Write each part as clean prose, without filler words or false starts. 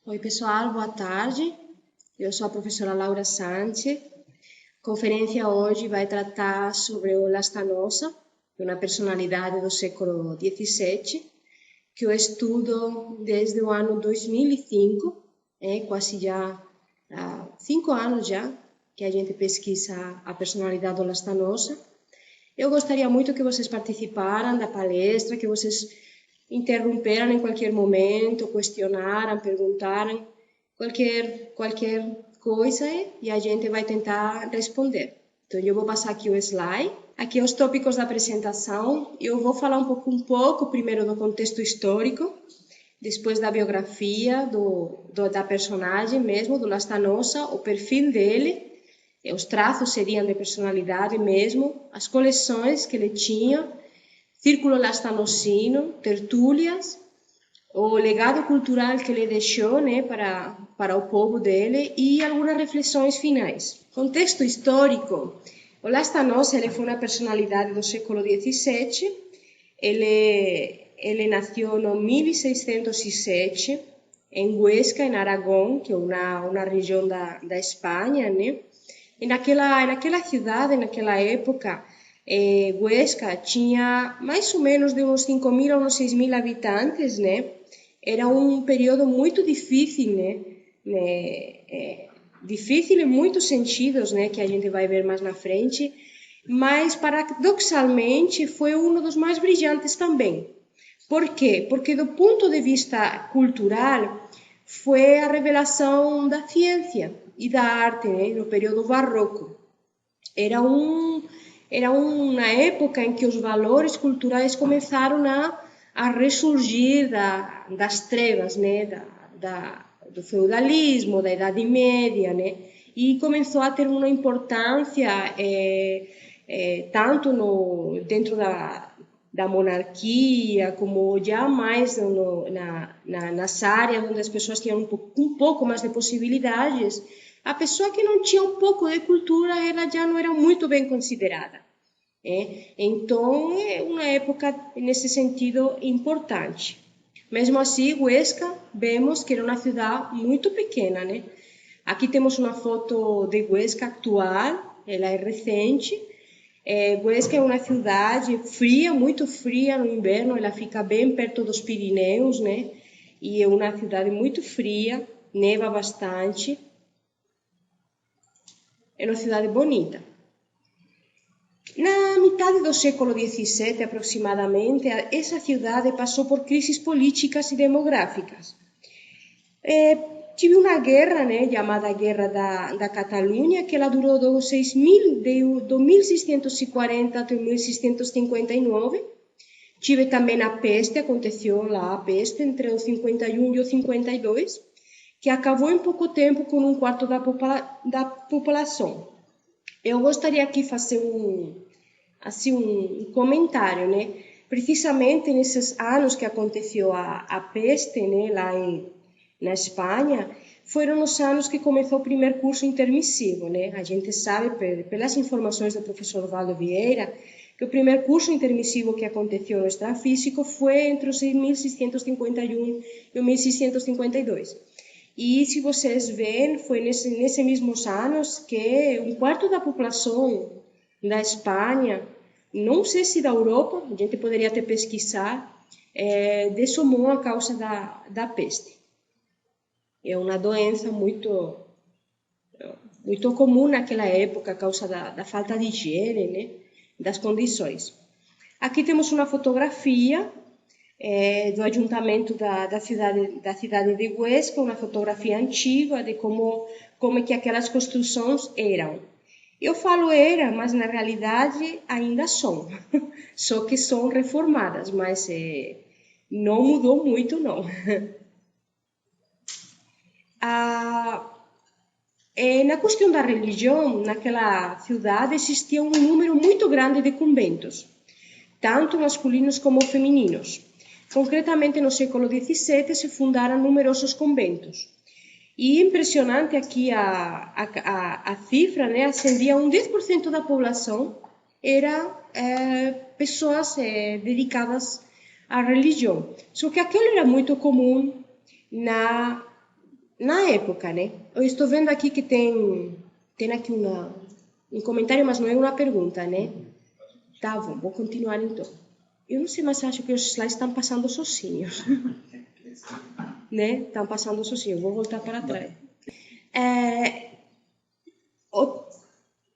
Oi, pessoal, boa tarde. Eu sou a professora Laura Sánchez. A conferência hoje vai tratar sobre o Lastanosa, uma personalidade do século XVII, que eu estudo desde o ano 2005, quase já há 5 anos já que a gente pesquisa a personalidade do Lastanosa. Eu gostaria muito que vocês participaram da palestra, que vocês interromperam em qualquer momento, questionaram, perguntaram, qualquer coisa e a gente vai tentar responder. Então, eu vou passar aqui o slide. Aqui os tópicos da apresentação. Eu vou falar um pouco primeiro do contexto histórico, depois da biografia da personagem mesmo, do Lastanosa, o perfil dele, os traços seriam de personalidade mesmo, as coleções que ele tinha, Círculo Lastanosino, tertúlias, o legado cultural que ele deixou, né, para o povo dele e algumas reflexões finais. Contexto histórico. O Lastanosa ele foi uma personalidade do século XVII. Ele nasceu no 1607 em Huesca, em Aragão, que é uma região da Espanha, né? E naquela cidade, naquela época, Huesca tinha mais ou menos de uns 5.000 a uns 6.000 habitantes, né? Era um período muito difícil, né? Difícil em muitos sentidos, né? Que a gente vai ver mais na frente, mas paradoxalmente foi um dos mais brilhantes também. Por quê? Porque do ponto de vista cultural foi a revelação da ciência e da arte, né? No período barroco. Era uma época em que os valores culturais começaram a ressurgir das trevas, né? Do feudalismo, da Idade Média, né? E começou a ter uma importância tanto dentro da monarquia, como já mais nas áreas onde as pessoas tinham um pouco mais de possibilidades. A pessoa que não tinha um pouco de cultura, ela já não era muito bem considerada. Então, é uma época, nesse sentido, importante. Mesmo assim, Huesca, vemos que era uma cidade muito pequena, né? Aqui temos uma foto de Huesca atual, ela é recente. Huesca é uma cidade fria, muito fria no inverno, ela fica bem perto dos Pirineus, né? E é uma cidade muito fria, neva bastante. É uma cidade bonita. Na metade do século XVII, aproximadamente, essa cidade passou por crises políticas e demográficas. Tive uma guerra, né, chamada Guerra da Catalunha, que ela durou de 1640 até 1659. Tive também a peste, aconteceu lá a peste entre o 51 e o 52, que acabou em pouco tempo com um quarto da população. Eu gostaria aqui de fazer um comentário, né? Precisamente nesses anos que aconteceu a peste, né, lá na Espanha, foram os anos que começou o primeiro curso intermissivo, né? A gente sabe, pelas informações do professor Valdo Vieira, que o primeiro curso intermissivo que aconteceu no extrafísico foi entre os 1651 e o 1652. E se vocês veem, foi nesses mesmos anos que um quarto da população da Espanha, não sei se da Europa, a gente poderia até pesquisar, dessomou a causa da peste. É uma doença muito comum naquela época, a causa da falta de higiene, né? Das condições. Aqui temos uma fotografia do ajuntamento da cidade de Huesca, uma fotografia antiga de como é que aquelas construções eram. Eu falo era, mas na realidade ainda são, só que são reformadas, mas não mudou muito, não. Na questão da religião, naquela cidade existia um número muito grande de conventos, tanto masculinos como femininos. Concretamente, no século XVII se fundaram numerosos conventos. E impressionante aqui a cifra, né? Ascendia a 10% da população, era pessoas dedicadas à religião. Só que aquilo era muito comum na época, né? Eu estou vendo aqui que tem aqui um comentário, mas não é uma pergunta, né? Tá bom, vou continuar então. Eu não sei, mas acho que os slides estão passando sozinhos. Né? Estão passando sozinhos. Vou voltar para trás.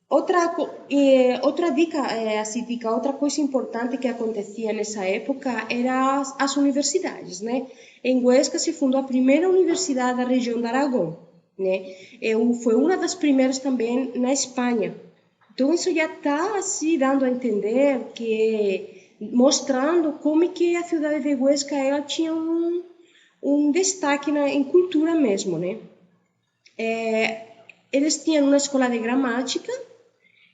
Outra dica, outra coisa importante que acontecia nessa época era as universidades, né? Em Huesca se fundou a primeira universidade da região de Aragão, né? Foi uma das primeiras também na Espanha. Então isso já está assim dando a entender mostrando como que a cidade de Huesca ela tinha um destaque em cultura mesmo, né? Eles tinham uma escola de gramática,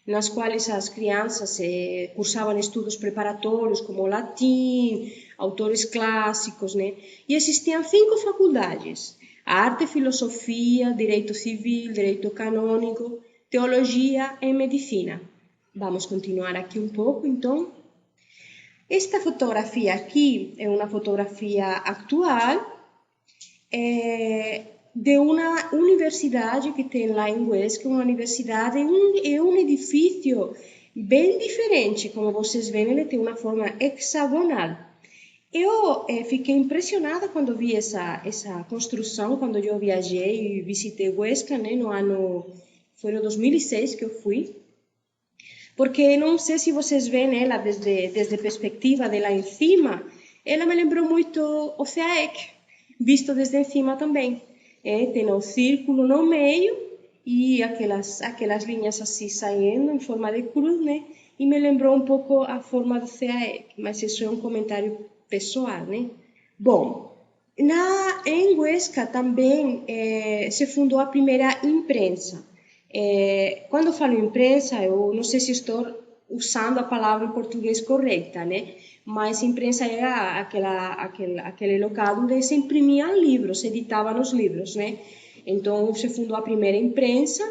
nas quais as crianças cursavam estudos preparatórios como latim, autores clássicos, né? E existiam 5 faculdades: arte, filosofia, direito civil, direito canônico, teologia e medicina. Vamos continuar aqui um pouco, então. Esta fotografia aqui é uma fotografia atual de uma universidade que tem lá em Huesca, uma universidade, é um edifício bem diferente, como vocês veem, ele tem uma forma hexagonal. Eu fiquei impressionada quando vi essa construção, quando eu viajei e visitei Huesca, né, foi no 2006 que eu fui, porque não sei se vocês veem ela desde a perspectiva de lá em cima, ela me lembrou muito o CAEC, visto desde cima também. Tem o círculo no meio e aquelas linhas assim saindo em forma de cruz, né? E me lembrou um pouco a forma do CAEC, mas isso é um comentário pessoal, né? Bom, em Huesca também se fundou a primeira imprensa. Quando eu falo imprensa, eu não sei se estou usando a palavra em português correta, né? Mas imprensa era aquele local onde se imprimiam livros, se editavam os livros, né? Então se fundou a primeira imprensa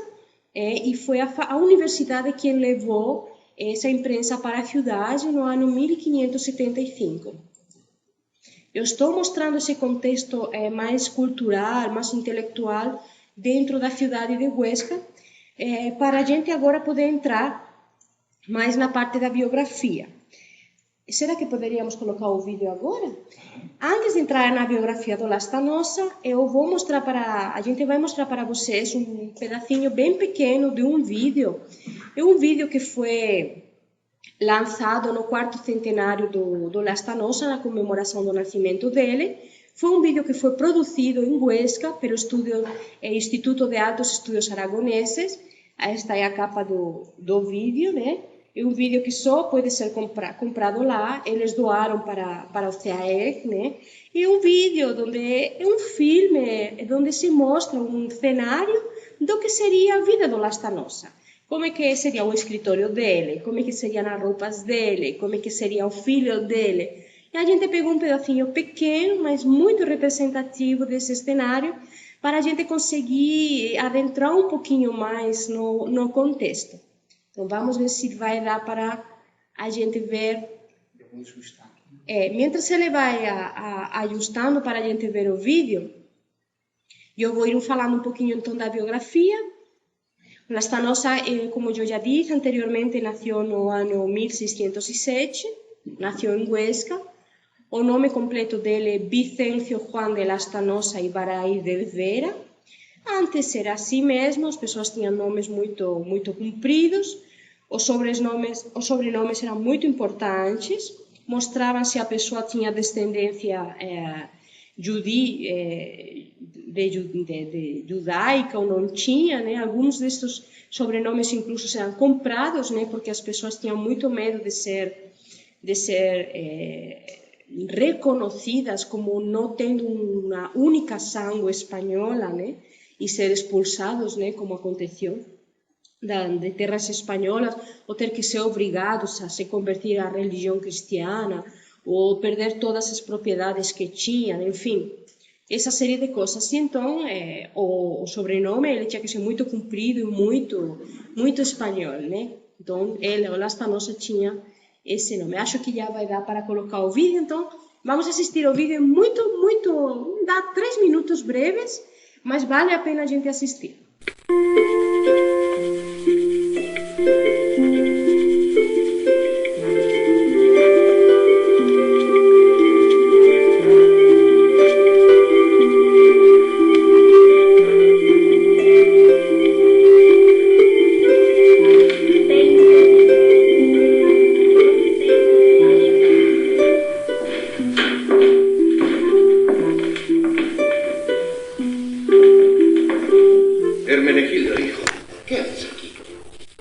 e foi a universidade que levou essa imprensa para a cidade no ano 1575. Eu estou mostrando esse contexto mais cultural, mais intelectual dentro da cidade de Huesca, para a gente agora poder entrar mais na parte da biografia. Será que poderíamos colocar o vídeo agora? Antes de entrar na biografia do Lastanosa, a gente vai mostrar para vocês um pedacinho bem pequeno de um vídeo. É um vídeo que foi lançado no 4º centenário do Lastanosa, na comemoração do nascimento dele. Foi um vídeo que foi produzido em Huesca pelo Instituto de Altos Estudos Aragoneses. Esta é a capa do vídeo, né? É um vídeo que só pode ser comprado lá, eles doaram para o CAEC, né? E um vídeo é um filme onde se mostra um cenário do que seria a vida do Lastanosa. Como é que seria o escritório dele, como é que seriam as roupas dele, como é que seria o filho dele. E a gente pegou um pedacinho pequeno, mas muito representativo desse cenário, para a gente conseguir adentrar um pouquinho mais no contexto. Então, vamos ver se vai dar para a gente ver. Eu vou ajustar aqui. Mientras ele vai ajustando para a gente ver o vídeo, eu vou ir falando um pouquinho então da biografia. Lastanosa, como eu já disse anteriormente, nasceu no ano 1607, nasceu em Huesca. O nome completo dele é Vicencio Juan de Lastanosa y Baray de Vera. Antes era assim mesmo, as pessoas tinham nomes muito compridos, os sobrenomes eram muito importantes, mostravam se a pessoa tinha descendência judaica ou não tinha, né? Alguns destes sobrenomes incluso eram comprados, né? Porque as pessoas tinham muito medo de ser reconocidas como não tendo uma única sangue espanhola, né? E ser expulsados, né? Como aconteceu de terras espanholas, ou ter que ser obrigados a se convertir à religião cristiana, ou perder todas as propriedades que tinham, enfim, essa série de coisas. E então, o sobrenome ele tinha que ser muito comprido e muito espanhol, né? Então, o Lastanosa tinha esse nome. Acho que já vai dar para colocar o vídeo, então vamos assistir ao vídeo dá 3 minutos breves, mas vale a pena a gente assistir. Hermenegildo, hijo, ¿qué haces aquí?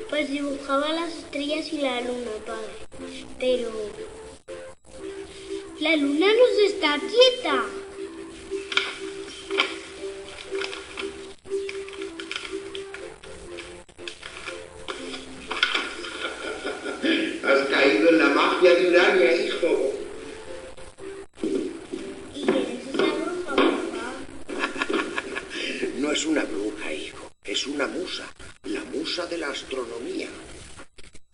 Pues dibujaba las estrellas y la luna, padre. Pero la luna no se está quieta. Has caído en la magia de Urania, hijo. ¿Y eres esa bruja, papá? No es una bruja, hijo. Es una musa. La musa de la astronomía.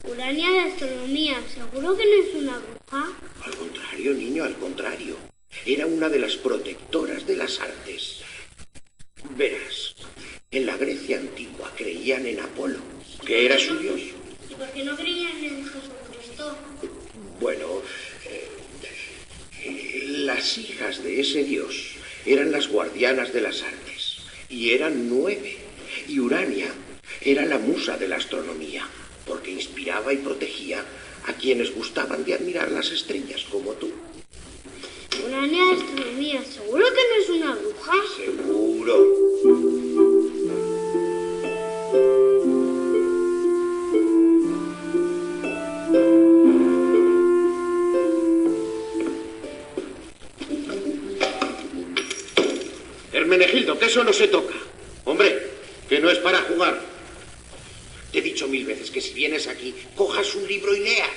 Urania de astronomía, ¿seguro que no es una bruja? Al contrario, niño, al contrario. Era una de las protectoras de las artes. Verás, en la Grecia antigua creían en Apolo, que era su dios. ¿Y por qué no creían en Jesucristo? Bueno, las hijas de ese dios eran las guardianas de las artes, y eran 9. Y Urania era la musa de la astronomía, porque inspiraba y protegía a quienes gustaban de admirar las estrellas como tú. Urania de astronomía, ¿seguro que no es una bruja? Seguro. Hermenegildo, que eso no se toca. Hombre, que no es para jugar. Te he dicho 1000 veces que si vienes aquí, cojas un libro y leas.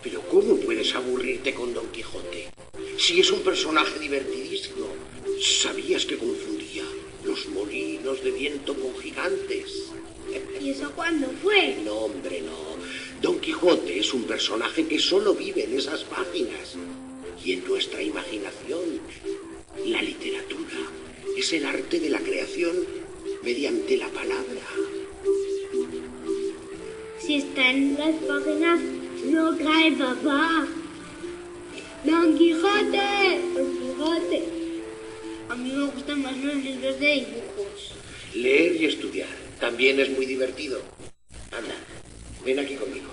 Pero ¿cómo puedes aburrirte con Don Quijote? Si es un personaje divertidísimo. ¿Sabías que confundía los molinos de viento con gigantes? ¿Y eso cuándo fue? No, hombre, no. Don Quijote es un personaje que solo vive en esas páginas. Y en nuestra imaginación, la literatura es el arte de la creación mediante la palabra. Si está en las páginas, no cae, papá. ¡Don Quijote! ¡Don Quijote! A mí me gustan más los libros de dibujos. Leer y estudiar también es muy divertido. Anda, ven aquí conmigo.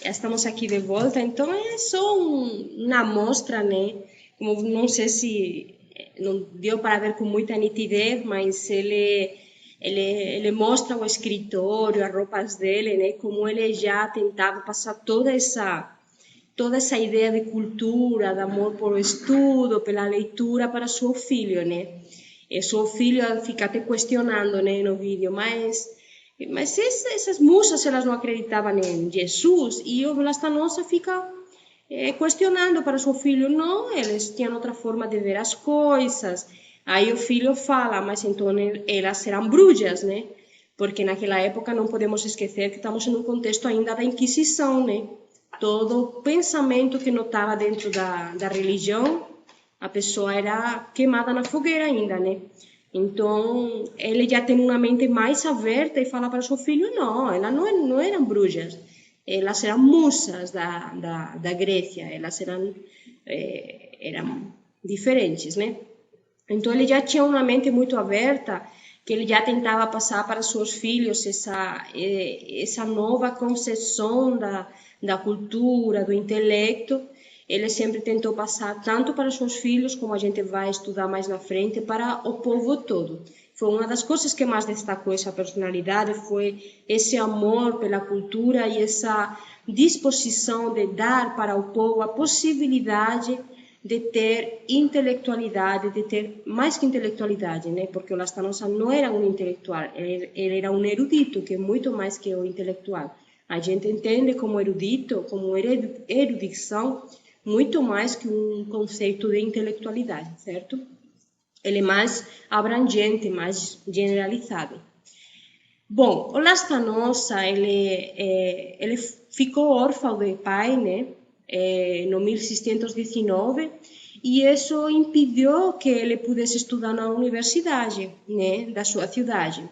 Estamos aqui de volta, então é só uma amostra, né? Como não sei se não deu para ver com muita nitidez, mas ele mostra o escritório, as roupas dele, né? Como ele já tentava passar toda essa ideia de cultura, de amor por o estudo, pela leitura para seu filho, né? E seu filho fica até questionando, né, no vídeo, mas essas musas, elas não acreditavam em Jesus, e o Blastanosa fica questionando para seu filho, não, eles tinham outra forma de ver as coisas. Aí o filho fala, mas então elas eram bruxas, né? Porque naquela época não podemos esquecer que estamos em um contexto ainda da Inquisição, né? Todo pensamento que não estava dentro da religião, a pessoa era queimada na fogueira ainda, né? Então, ele já tem uma mente mais aberta e fala para seu filho, não, elas não eram bruxas, elas eram musas da Grécia, elas eram diferentes, né? Então, ele já tinha uma mente muito aberta, que ele já tentava passar para seus filhos essa nova concepção da cultura, do intelecto. Ele sempre tentou passar tanto para seus filhos, como a gente vai estudar mais na frente, para o povo todo. Foi uma das coisas que mais destacou essa personalidade, foi esse amor pela cultura e essa disposição de dar para o povo a possibilidade de ter intelectualidade, de ter mais que intelectualidade, né? Porque o Lastanosa não era um intelectual, ele era um erudito, que é muito mais que o intelectual. A gente entende como erudito, como erudição, muito mais que um conceito de intelectualidade, certo? Ele é mais abrangente, mais generalizado. Bom, o Lastanosa, ele ficou órfão de pai, né? No 1619, e isso impediu que ele pudesse estudar na universidade, né, da sua cidade.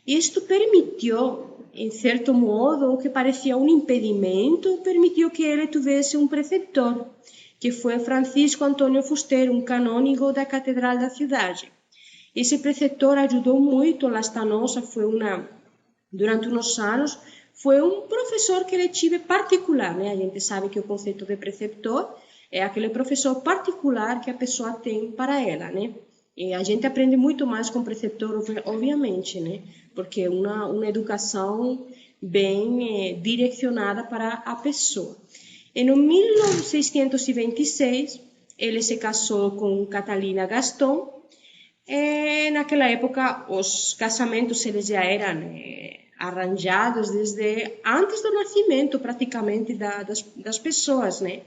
Isto permitiu, em certo modo, o que parecia um impedimento, permitiu que ele tivesse um preceptor, que foi Francisco Antônio Fuster, um canônigo da catedral da cidade. Esse preceptor ajudou muito o Lastanosa, durante uns anos, foi um professor que ele tive particular, né? A gente sabe que o conceito de preceptor é aquele professor particular que a pessoa tem para ela, né? E a gente aprende muito mais com preceptor, obviamente, né? Porque é uma educação bem direcionada para a pessoa. E no 1626, ele se casou com Catalina Gaston. Naquela época, os casamentos eles já eram arranjados desde antes do nascimento, praticamente, das pessoas, né?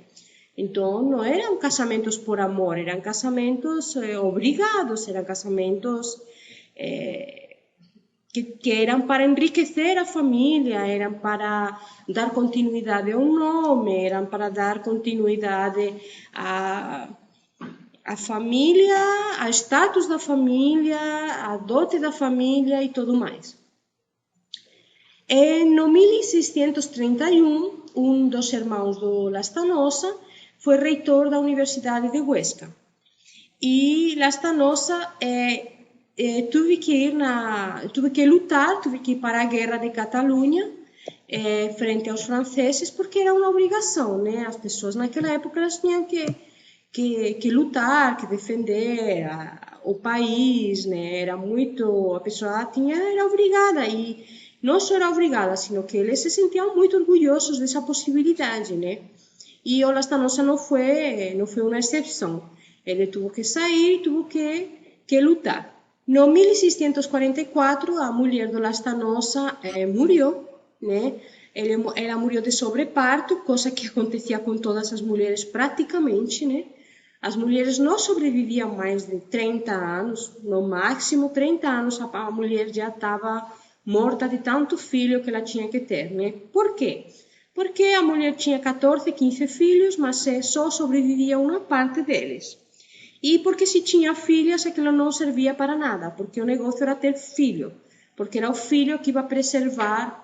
Então, não eram casamentos por amor, eram casamentos obrigados, eram casamentos que eram para enriquecer a família, eram para dar continuidade ao nome, eram para dar continuidade à família, ao status da família, à dote da família e tudo mais. No 1631, um dos irmãos do Lastanosa foi reitor da Universidade de Huesca. E Lastanosa teve que lutar, teve que ir para a Guerra de Catalunha, frente aos franceses, porque era uma obrigação, né? As pessoas naquela época elas tinham que lutar, que defender o país, né? A pessoa era obrigada, e não só era obrigada, sino que eles se sentiam muito orgulhosos dessa possibilidade, né? E o Lastanosa não foi uma exceção. Ele teve que sair, teve que lutar. No 1644, a mulher do Lastanosa morreu, né? Ela morreu de sobreparto, coisa que acontecia com todas as mulheres praticamente, né? As mulheres não sobreviviam mais de 30 anos, no máximo 30 anos a mulher já estava morta de tanto filho que ela tinha que ter, né? Por quê? Porque a mulher tinha 14, 15 filhos, mas só sobrevivia uma parte deles. E porque se tinha filhas, aquilo não servia para nada, porque o negócio era ter filho, porque era o filho que ia preservar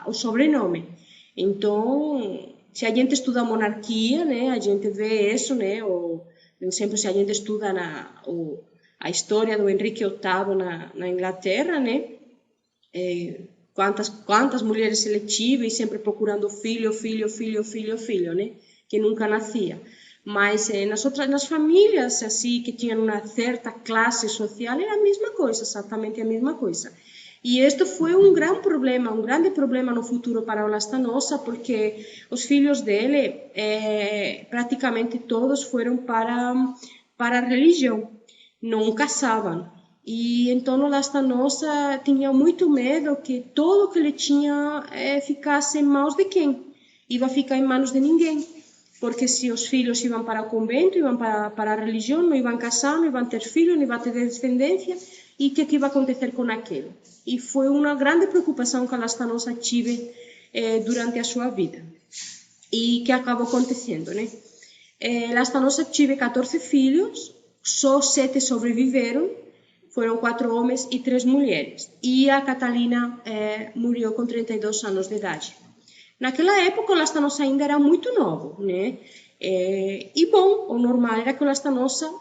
o sobrenome. Então, se a gente estuda a monarquia, né, a gente vê isso, né? Por exemplo, se a gente estuda a história do Henrique VIII na Inglaterra, né? Quantas mulheres seletivas, sempre procurando filho, né? Que nunca nascia. Mas nas famílias assim que tinham uma certa classe social era a mesma coisa, exatamente a mesma coisa. E isto foi um grande problema no futuro para o Lastanosa, porque os filhos dele, praticamente todos foram para a religião, não casavam. E então o Lastanosa tinha muito medo que tudo que ele tinha ficasse em mãos de quem? Ia ficar em mãos de ninguém. Porque se os filhos iam para o convento, iam para a religião, não iam casar, não iam ter filhos, não iam ter descendência, e o que ia acontecer com aquilo? E foi uma grande preocupação que a Lastanosa tive durante a sua vida. E que acabou acontecendo, né? Lastanosa tive 14 filhos, só 7 sobreviveram, foram 4 homens e 3 mulheres. E a Catalina morreu com 32 anos de idade. Naquela época, o Lastanosa ainda era muito novo, né? E bom, o normal era que o Lastanosa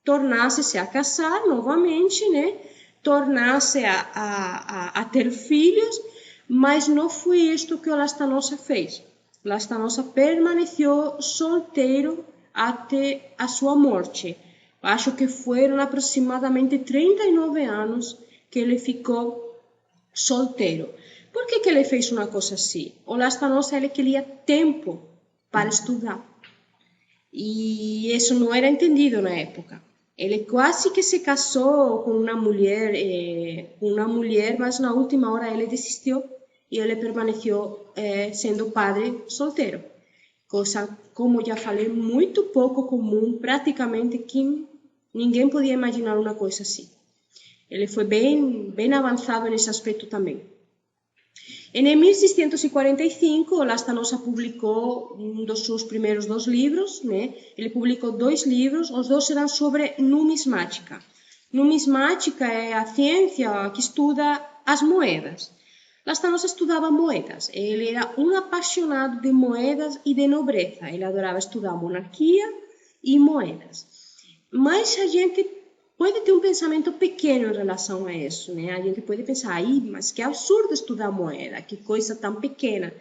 tornasse-se a casar novamente, né? Tornasse a ter filhos, mas não foi isto que o Lastanosa fez. O Lastanosa permaneceu solteiro até a sua morte. Acho que foram aproximadamente 39 anos que ele ficou solteiro. Por que ele fez uma coisa assim? O Lastanosa ele queria tempo para estudar. E isso não era entendido na época. Ele quase que se casou com uma mulher, mas na última hora ele desistiu e ele permaneceu sendo padre solteiro. Coisa, como já falei, muito pouco comum, praticamente que ninguém podia imaginar uma coisa assim. Ele foi bem avançado nesse aspecto também. Em 1645, o Lastanosa publicou um dos seus primeiros 2 livros, né? Ele publicou 2 livros, os 2 eram sobre numismática. Numismática é a ciência que estuda as moedas. Lastanosa estudava moedas, ele era um apaixonado de moedas e de nobreza, ele adorava estudar monarquia e moedas. Mas a gente pode ter um pensamento pequeno em relação a isso, né? A gente pode pensar, mas que absurdo estudar moeda, que coisa tão pequena.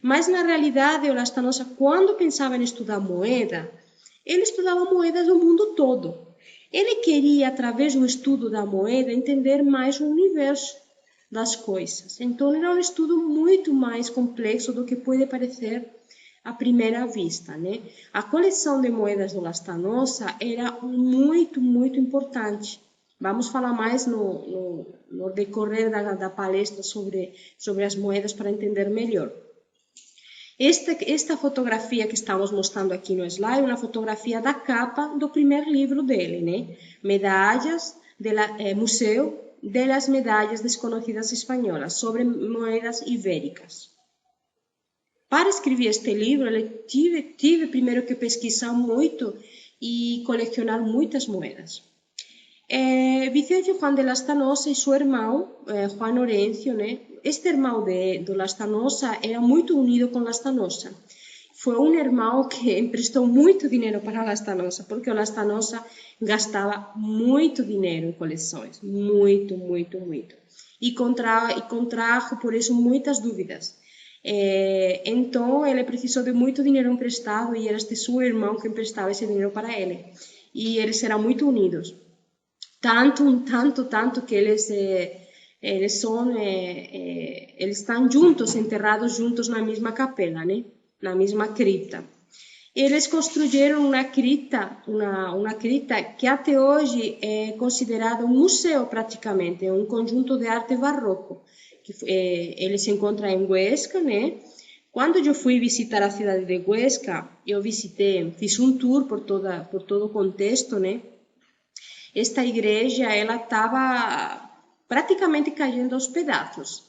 Mas na realidade, o Lastanosa, quando pensava em estudar moeda, ele estudava moedas do mundo todo. Ele queria, através do estudo da moeda, entender mais o universo das coisas. Então, era um estudo muito mais complexo do que pode parecer à primeira vista, né? A coleção de moedas do Lastanosa era muito, muito importante. Vamos falar mais no decorrer da palestra sobre as moedas para entender melhor. Esta fotografia que estamos mostrando aqui no slide é uma fotografia da capa do primeiro livro dele, né? Medallas, Museu de las Medallas Desconocidas Espanholas, sobre moedas ibéricas. Para escrever este livro, ele tive primeiro que pesquisar muito e colecionar muitas moedas. Vicente Juan de Lastanosa e seu irmão, Juan Orencio, né? Este irmão do Lastanosa era muito unido com Lastanosa. Foi um irmão que emprestou muito dinheiro para Lastanosa, porque o Lastanosa gastava muito dinheiro em coleções, muito, muito, muito. E contrajo por isso muitas dúvidas. Então, ele precisou de muito dinheiro emprestado e era este seu irmão que emprestava esse dinheiro para ele. E eles eram muito unidos. Tanto que eles estão juntos, enterrados juntos na mesma capela, né? Na mesma cripta. Eles construíram uma cripta que até hoje é considerada um museu praticamente, é um conjunto de arte barroco. Ele se encontra em Huesca, né? Quando eu fui visitar a cidade de Huesca, fiz um tour por todo o contexto, né? Esta igreja, ela estava praticamente caindo aos pedaços,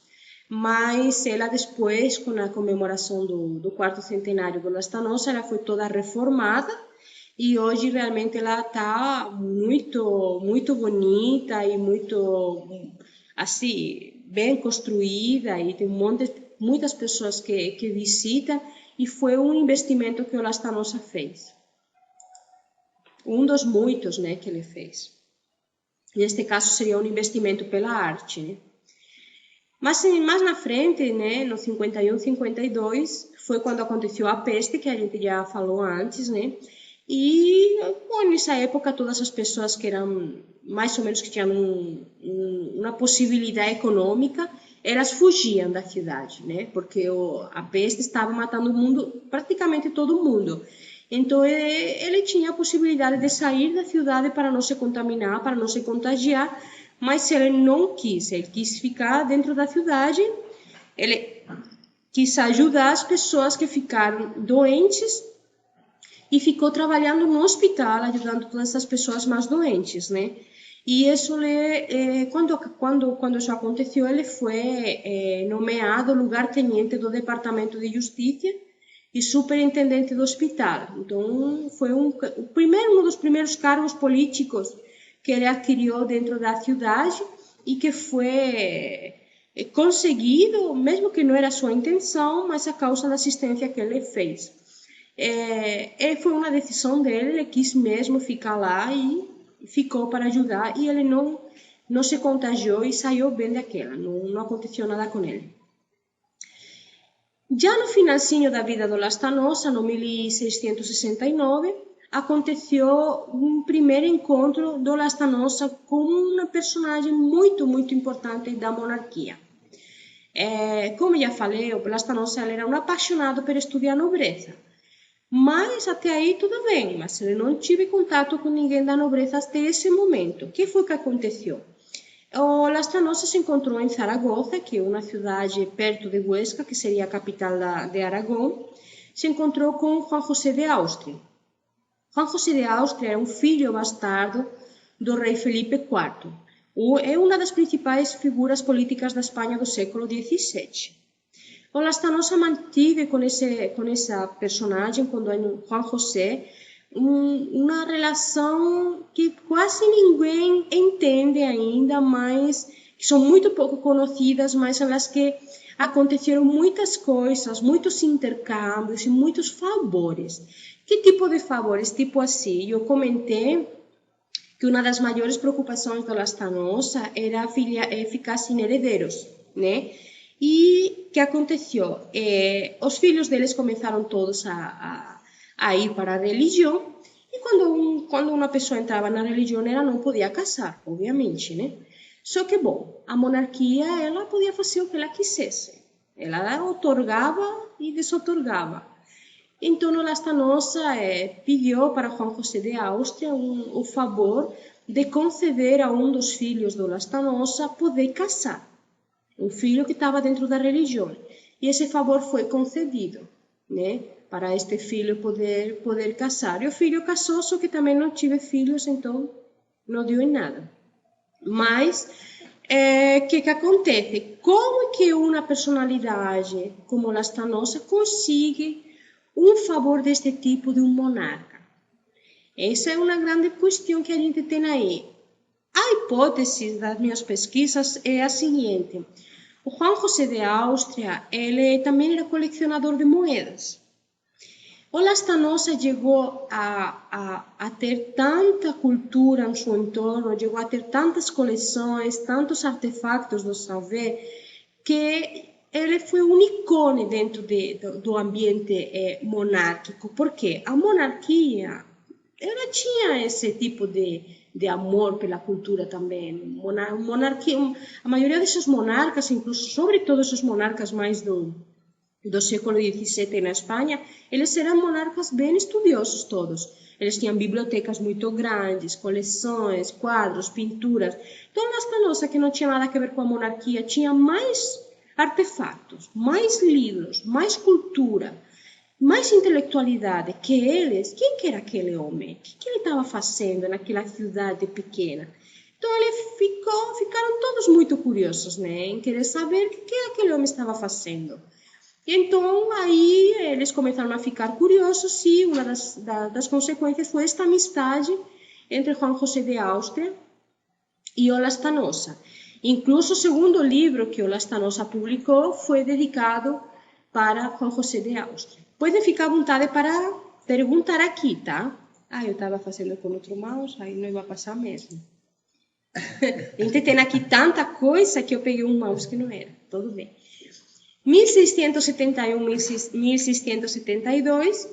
mas ela depois, com a comemoração do 4º centenário do Lastanosa, ela foi toda reformada e hoje realmente ela está muito, muito bonita e muito, assim, bem construída e tem muitas pessoas que visitam e foi um investimento que o Lastanosa fez. Um dos muitos, né, que ele fez. Neste caso seria um investimento pela arte, né? Mas mais na frente, né, no 51, 52, foi quando aconteceu a peste, que a gente já falou antes, né? E, bom, nessa época, todas as pessoas que eram, mais ou menos, que tinham uma possibilidade econômica, elas fugiam da cidade, né? Porque a peste estava matando o mundo, praticamente todo mundo. Então, ele tinha a possibilidade de sair da cidade para não se contaminar, para não se contagiar, mas ele não quis, ele quis ficar dentro da cidade, ele quis ajudar as pessoas que ficaram doentes e ficou trabalhando no hospital, ajudando todas essas pessoas mais doentes, né? E isso, quando isso aconteceu, ele foi nomeado lugar-tenente do Departamento de Justiça e superintendente do hospital. Então, foi um dos primeiros cargos políticos que ele adquiriu dentro da cidade e que foi conseguido, mesmo que não era sua intenção, mas a causa da assistência que ele fez. Foi uma decisão dele, ele quis mesmo ficar lá e ficou para ajudar, e ele não se contagiou e saiu bem daquela, não aconteceu nada com ele. Já no finalzinho da vida do Lastanosa, no 1669, aconteceu um primeiro encontro do Lastanosa com uma personagem muito, muito importante da monarquia. Como já falei, o Lastanosa era um apaixonado por estudar a nobreza. Mas até aí tudo bem, mas ele não tive contato com ninguém da nobreza até esse momento. O que foi que aconteceu? O Lastanosa se encontrou em Zaragoza, que é uma cidade perto de Huesca, que seria a capital de Aragão. Se encontrou com Juan José de Áustria. Juan José de Áustria é um filho bastardo do rei Felipe IV. É uma das principais figuras políticas da Espanha do século XVII. O Lastanosa manteve com essa personagem, com Juan José, uma relação que quase ninguém entende ainda, mas que são muito pouco conhecidas, mas nas que aconteceram muitas coisas, muitos intercâmbios e muitos favores. Que tipo de favores? Tipo assim, eu comentei que uma das maiores preocupações do Lastanosa era ficar sem herederos, né? E o que aconteceu? Os filhos deles começaram todos a ir para a religião, e quando uma pessoa entrava na religião, ela não podia casar, obviamente, né? Só que, bom, a monarquia, ela podia fazer o que ela quisesse. Ela otorgava e desotorgava. Então, o Lastanosa pediu para Juan José de Áustria o favor de conceder a um dos filhos do Lastanosa poder casar. Um filho que estava dentro da religião. E esse favor foi concedido, né? Para este filho poder casar. E o filho casou, só que também não tive filhos, então não deu em nada. Mas, o que acontece? Como que uma personalidade como Lastanosa consegue um favor deste tipo de um monarca? Essa é uma grande questão que a gente tem aí. A hipótese das minhas pesquisas é a seguinte: o Juan José de Áustria, ele também era colecionador de moedas. O Lastanosa chegou a ter tanta cultura em seu entorno, chegou a ter tantas coleções, tantos artefatos do saber, que ele foi um ícone dentro do ambiente monárquico. Por quê? A monarquia, ela tinha esse tipo de amor pela cultura também. Monarquia, a maioria desses monarcas, incluso sobretudo esses monarcas mais do século XVII na Espanha, eles eram monarcas bem estudiosos todos. Eles tinham bibliotecas muito grandes, coleções, quadros, pinturas. Então, Lastanosa, que não tinha nada a ver com a monarquia, tinha mais artefatos, mais livros, mais cultura, mais intelectualidade que eles. Quem que era aquele homem? O que ele estava fazendo naquela cidade pequena? Então, ficaram todos muito curiosos, né, em querer saber o que aquele homem estava fazendo. Então, aí eles começaram a ficar curiosos, e uma das consequências foi esta amizade entre Juan José de Áustria e o Lastanosa. Incluso o segundo livro que o Lastanosa publicou foi dedicado para Juan José de Áustria. Podem ficar à vontade para perguntar aqui, tá? Eu estava fazendo com outro mouse, aí não ia passar mesmo. A gente tem aqui tanta coisa que eu peguei um mouse que não era. Tudo bem. 1671-1672,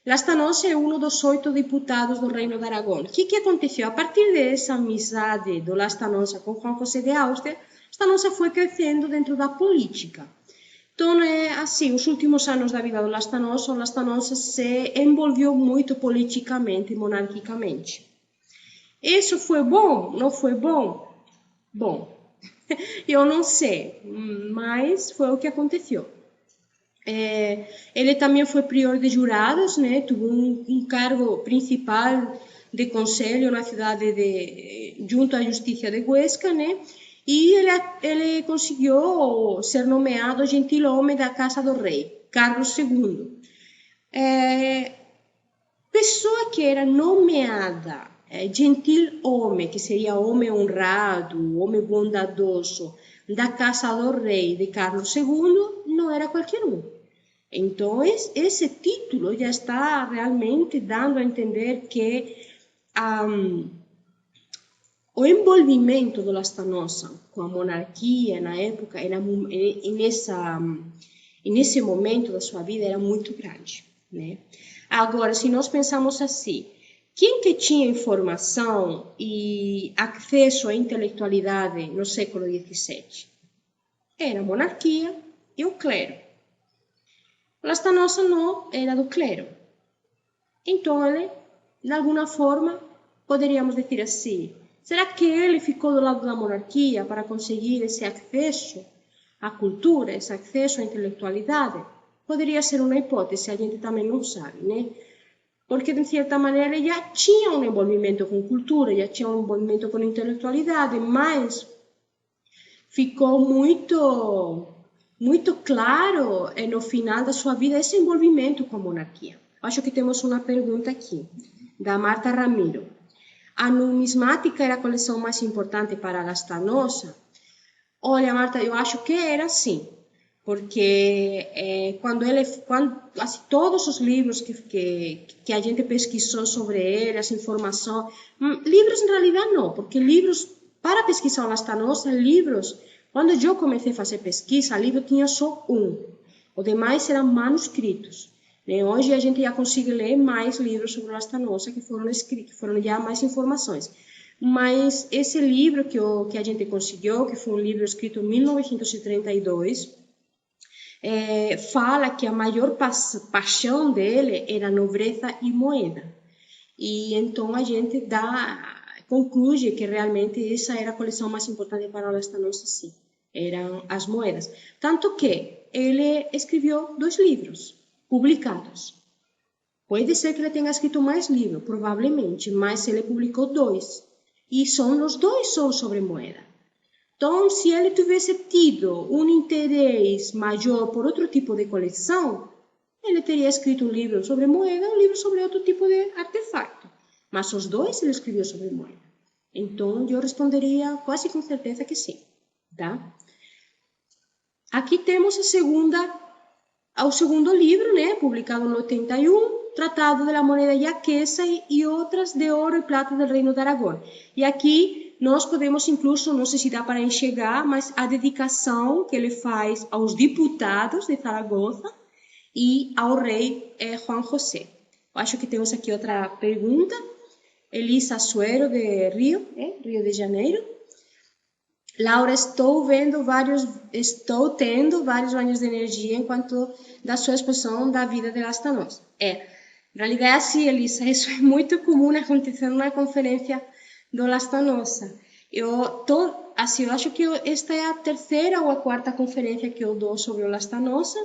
Lastanosa é um dos 8 deputados do Reino de Aragão. O que aconteceu? A partir dessa amizade do Lastanosa com Juan José de Áustria, Lastanosa foi crescendo dentro da política. Então, assim, os últimos anos da vida do Lastanosa, o Lastanosa se envolveu muito politicamente e monarquicamente. Isso foi bom? Não foi bom? Bom, eu não sei, mas foi o que aconteceu. Ele também foi prior de jurados, né? Teve um cargo principal de conselho na cidade junto à Justiça de Huesca, né? E ele conseguiu ser nomeado gentilhomem da Casa do Rei, Carlos II. Pessoa que era nomeada gentilhomem, que seria homem honrado, homem bondadoso, da Casa do Rei de Carlos II, não era qualquer um. Então, esse título já está realmente dando a entender que o envolvimento do Lastanosa com a monarquia na época, nesse momento da sua vida, era muito grande, né? Agora, se nós pensamos assim, quem que tinha informação e acesso à intelectualidade no século XVII? Era a monarquia e o clero. Lastanosa não era do clero. Então ele, de alguma forma, poderíamos dizer assim, será que ele ficou do lado da monarquia para conseguir esse acesso à cultura, esse acesso à intelectualidade? Poderia ser uma hipótese, a gente também não sabe, né? Porque, de certa maneira, ele já tinha um envolvimento com cultura, já tinha um envolvimento com intelectualidade, mas ficou muito claro no final da sua vida esse envolvimento com a monarquia. Acho que temos uma pergunta aqui, da Marta Ramiro. A numismática era a coleção mais importante para Lastanosa? Olha, Marta, eu acho que era sim. Porque assim, todos os livros que a gente pesquisou sobre ele, as informações, livros em realidade não, porque livros, para pesquisar o Lastanosa, quando eu comecei a fazer pesquisa, livro tinha só um, os demais eram manuscritos. Né? Hoje a gente já consegue ler mais livros sobre o Lastanosa que foram escritos, que foram já mais informações. Mas esse livro que a gente conseguiu, que foi um livro escrito em 1932, fala que a maior paixão dele era a nobreza e moeda. E então a gente conclui que realmente essa era a coleção mais importante para o Lastanosa, sim. Eram as moedas. Tanto que ele escreveu 2 livros publicados. Pode ser que ele tenha escrito mais livros, provavelmente, mas ele publicou 2. E os 2 são sobre moeda. Então, se ele tivesse tido um interesse maior por outro tipo de coleção, ele teria escrito um livro sobre moeda, um livro sobre outro tipo de artefato. Mas os 2 ele escreveu sobre moeda. Então, eu responderia quase com certeza que sim. Tá? Aqui temos o segundo livro, né, publicado em 81, Tratado de la Moneda Yaquesa e outras de ouro e prata do Reino de Aragão. E aqui nós podemos incluso, não sei se dá para enxergar, mas a dedicação que ele faz aos deputados de Zaragoza e ao rei Juan José. Eu acho que temos aqui outra pergunta. Elisa Suero, de Rio de Janeiro. Laura, estou tendo vários banhos de energia enquanto da sua exposição da vida de Lastanosa. Na realidade, assim, Elisa, isso é muito comum acontecer numa conferência do Lastanosa. Eu acho que esta é a 3ª ou a 4ª conferência que eu dou sobre o Lastanosa,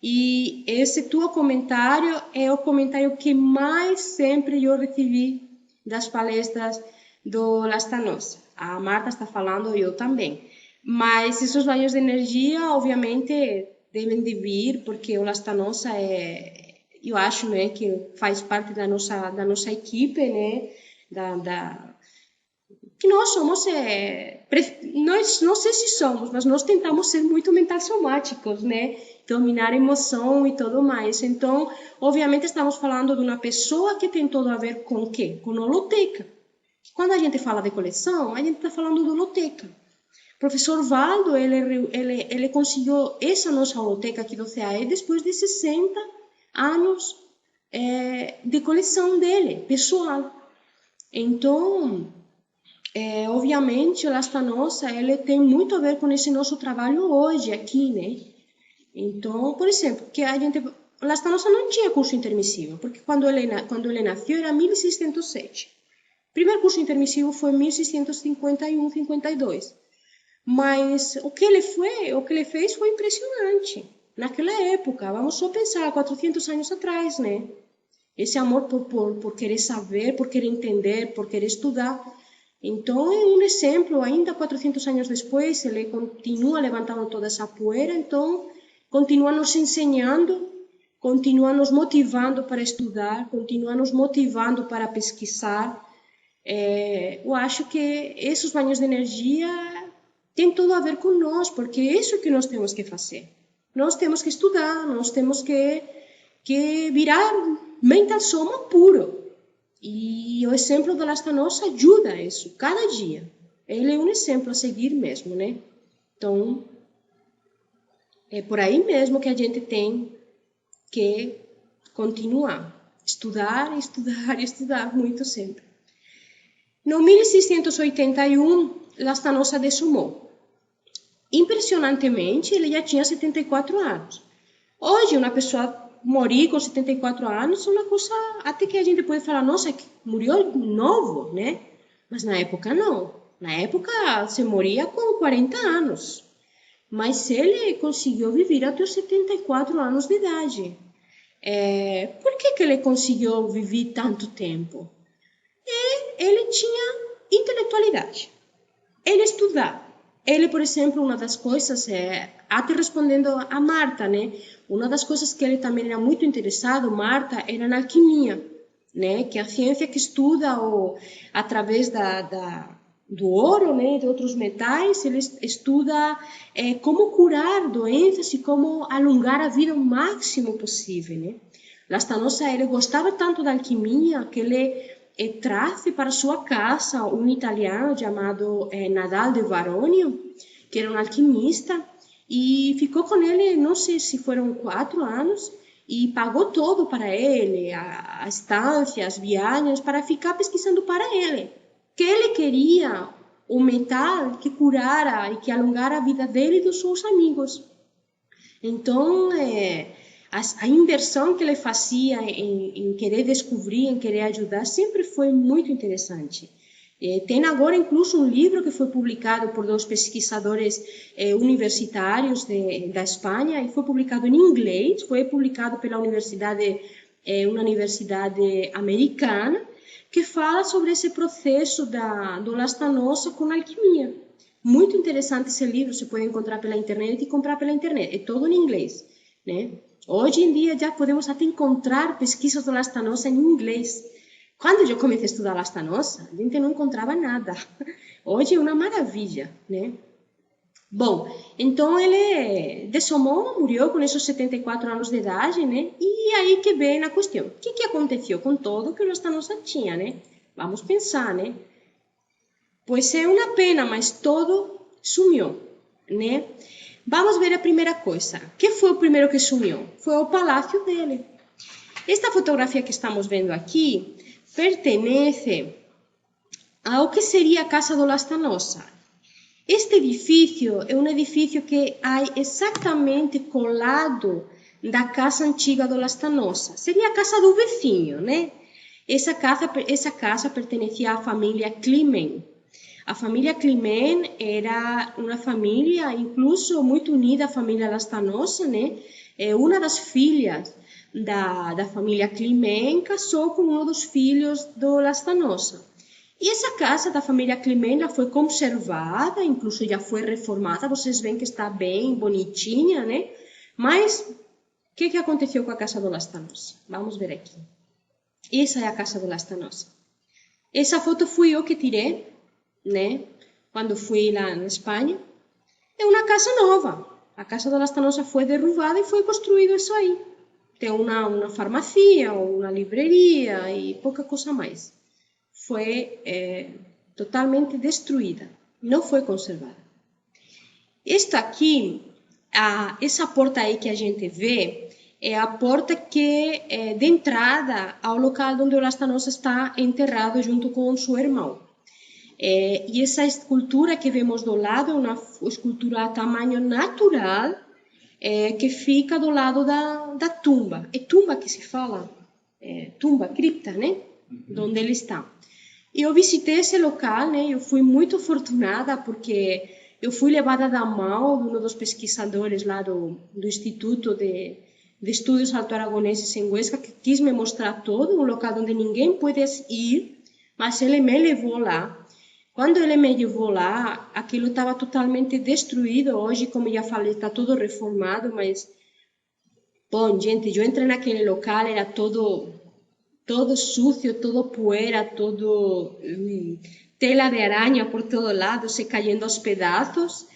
e esse teu comentário é o comentário que mais sempre eu recebi das palestras do Lastanosa. A Marta está falando, eu também. Mas esses banhos de energia, obviamente, devem de vir, porque o Lastanosa eu acho, né, que faz parte da nossa equipe, né, que nós somos, nós não sei se somos, mas nós tentamos ser muito mental-somáticos, né, dominar a emoção e tudo mais. Então, obviamente, estamos falando de uma pessoa que tem tudo a ver com o quê? Com holoteca. Quando a gente fala de coleção, a gente está falando de holoteca. O professor Valdo, ele conseguiu essa nossa holoteca aqui do CAE depois de 60 anos de coleção dele, pessoal. Então, obviamente, o Lastanosa, ele tem muito a ver com esse nosso trabalho hoje aqui, né? Então, por exemplo, o Lastanosa não tinha curso intermissivo, porque quando ele nasceu era 1607. O primeiro curso intermissivo foi em 1651-52. Mas o que ele fez foi impressionante. Naquela época, vamos só pensar, 400 anos atrás, né? Esse amor por querer saber, por querer entender, por querer estudar. Então, é um exemplo, ainda 400 anos depois, ele continua levantando toda essa poeira, então, continua nos ensinando, continua nos motivando para estudar, continua nos motivando para pesquisar. Eu acho que esses banhos de energia têm tudo a ver com nós, porque é isso que nós temos que fazer. Nós temos que estudar, nós temos que virar mental-soma puro. E o exemplo do Lastanosa ajuda a isso, cada dia. Ele é um exemplo a seguir mesmo, né? Então, é por aí mesmo que a gente tem que continuar. Estudar, estudar, estudar muito sempre. No 1681, Lastanosa dessumou. Impressionantemente, ele já tinha 74 anos. Hoje, uma pessoa morir com 74 anos é uma coisa até que a gente pode falar, nossa, morreu novo, né? Mas na época não. Na época se moria com 40 anos. Mas ele conseguiu viver até os 74 anos de idade. Por que ele conseguiu viver tanto tempo? Ele tinha intelectualidade. Ele estudava. Ele, por exemplo, uma das coisas, até respondendo a Marta, né? Uma das coisas que ele também era muito interessado, Marta, era na alquimia, né? Que é a ciência que estuda através do ouro, né? De outros metais, ele estuda como curar doenças e como alongar a vida o máximo possível, né? Lastanosa, ele gostava tanto da alquimia que ele trouxe para sua casa um italiano chamado Nadal de Varonio, que era um alquimista, e ficou com ele, não sei se foram 4 anos, e pagou todo para ele, a estância, as viagens, para ficar pesquisando para ele. Que ele queria o metal que curara e que alongara a vida dele e dos seus amigos. Então, a inversão que ele fazia em querer descobrir, em querer ajudar, sempre foi muito interessante. Tem agora, incluso, um livro que foi publicado por 2 pesquisadores universitários da Espanha, e foi publicado em inglês, foi publicado pela uma universidade americana, que fala sobre esse processo do Lastanosa com a alquimia. Muito interessante esse livro, você pode encontrar pela internet e comprar pela internet, é todo em inglês, né? Hoje em dia já podemos até encontrar pesquisas do Lastanosa em inglês. Quando eu comecei a estudar Lastanosa, a gente não encontrava nada. Hoje é uma maravilha, né? Bom, então ele dessomou, morreu com esses 74 anos de idade, né? E aí que vem a questão. O que aconteceu com todo que o Lastanosa tinha, né? Vamos pensar, né? Pois é uma pena, mas todo sumiu, né? Vamos ver a primeira coisa. O que foi o primeiro que sumiu? Foi o palácio dele. Esta fotografia que estamos vendo aqui pertence ao que seria a casa do Lastanosa. Este edifício é um edifício que há exatamente colado da casa antiga do Lastanosa. Seria a casa do vizinho, né? Essa casa pertencia à família Climent. A família Climent era uma família, incluso muito unida à família Lastanosa, né? Uma das filhas da família Climent casou com um dos filhos do Lastanosa. E essa casa da família Climent foi conservada, incluso já foi reformada, vocês veem que está bem bonitinha, né? Mas o que aconteceu com a casa do Lastanosa? Vamos ver aqui. Essa é a casa do Lastanosa. Essa foto fui eu que tirei, né? Quando fui lá na Espanha. É uma casa nova. A casa do Lastanosa foi derrubada e foi construído isso aí. Tem uma farmácia, uma livraria e pouca coisa mais. Foi totalmente destruída, não foi conservada. Esta aqui, essa porta aí que a gente vê, é a porta que é de entrada ao local onde o Lastanosa está enterrado junto com seu irmão. E essa escultura que vemos do lado é uma escultura a tamanho natural, que fica do lado da tumba. É tumba que se fala? Tumba, cripta, né? Onde ele está. Eu visitei esse local, né? Eu fui muito afortunada porque eu fui levada da mão de um dos pesquisadores lá do Instituto de Estudos Alto-Aragoneses em Huesca, que quis me mostrar todo, um local onde ninguém pode ir, mas ele me levou lá. Quando ele me levou lá, aquilo estava totalmente destruído. Hoje, como já falei, está tudo reformado, mas... Bom, gente, eu entrei naquele local, era todo sucio, todo poeira, todo tela de aranha por todo lado, se caindo aos pedaços.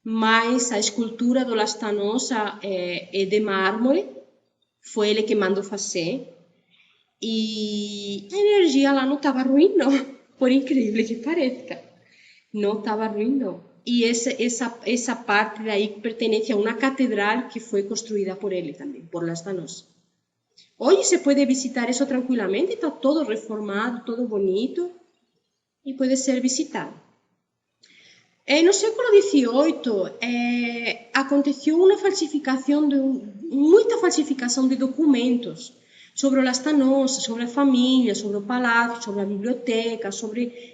Mas a escultura do Lastanosa é de mármore, foi ele que mandou fazer. E a energia lá não estava ruim, não. Por incrível que pareça, não estava ruim, não. E essa parte daí pertence a uma catedral que foi construída por ele também, por Lastanosa. Hoje se pode visitar isso tranquilamente, está todo reformado, todo bonito, e pode ser visitado. No século XVIII aconteceu muita falsificação de documentos sobre o Lastanosa, sobre a família, sobre o palácio, sobre a biblioteca,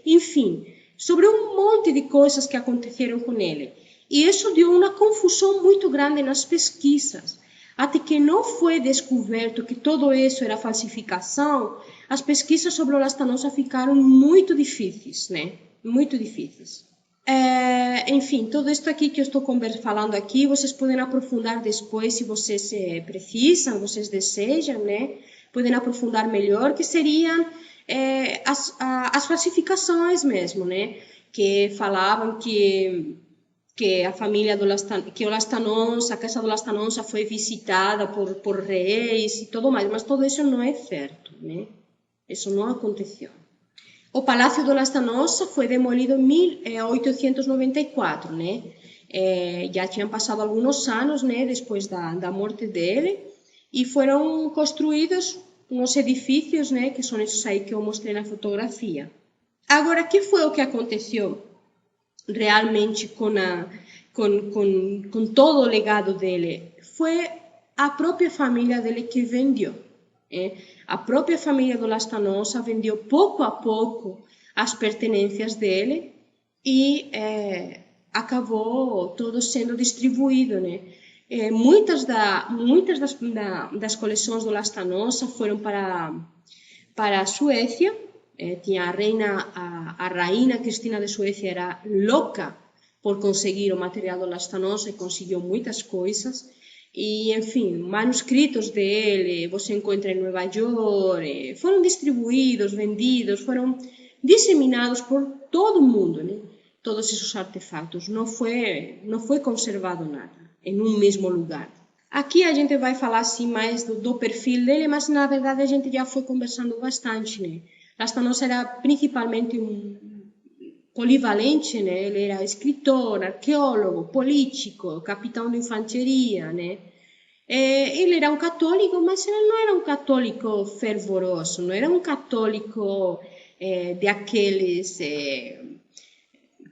enfim, sobre um monte de coisas que aconteceram com ele. E isso deu uma confusão muito grande nas pesquisas. Até que não foi descoberto que tudo isso era falsificação, as pesquisas sobre o Lastanosa ficaram muito difíceis, né? Muito difíceis. Enfim, tudo isso aqui que eu estou falando aqui, vocês podem aprofundar depois, se vocês precisam, vocês desejam, né? Podem aprofundar melhor, que seriam as falsificações mesmo, né? Que falavam que a família que o Lastanosa, a casa do Lastanosa foi visitada por reis e tudo mais, mas tudo isso não é certo, né? Isso não aconteceu. O Palácio do Lastanosa foi demolido em 1894, né? Já tinham passado alguns anos, né, depois da morte dele, e foram construídos uns edifícios, né, que são esses aí que eu mostrei na fotografia. Agora, o que foi o que aconteceu realmente com todo o legado dele? Foi a própria família dele que vendeu. A própria família do Lastanosa vendeu pouco a pouco as pertenências dele e acabou todo sendo distribuído, né? Muitas das coleções do Lastanosa foram para a Suécia. Tinha a rainha Cristina de Suécia era louca por conseguir o material do Lastanosa e conseguiu muitas coisas. E, enfim, manuscritos dele você encontra em Nova York, foram distribuídos, vendidos, foram disseminados por todo o mundo, né? Todos esses artefatos. Não foi conservado nada em um mesmo lugar. Aqui a gente vai falar assim mais do perfil dele, mas na verdade a gente já foi conversando bastante, né? Lastanosa era principalmente polivalente, né? Ele era escritor, arqueólogo, político, capitão de infantaria, né? Ele era um católico, mas ele não era um católico fervoroso, não era um católico daqueles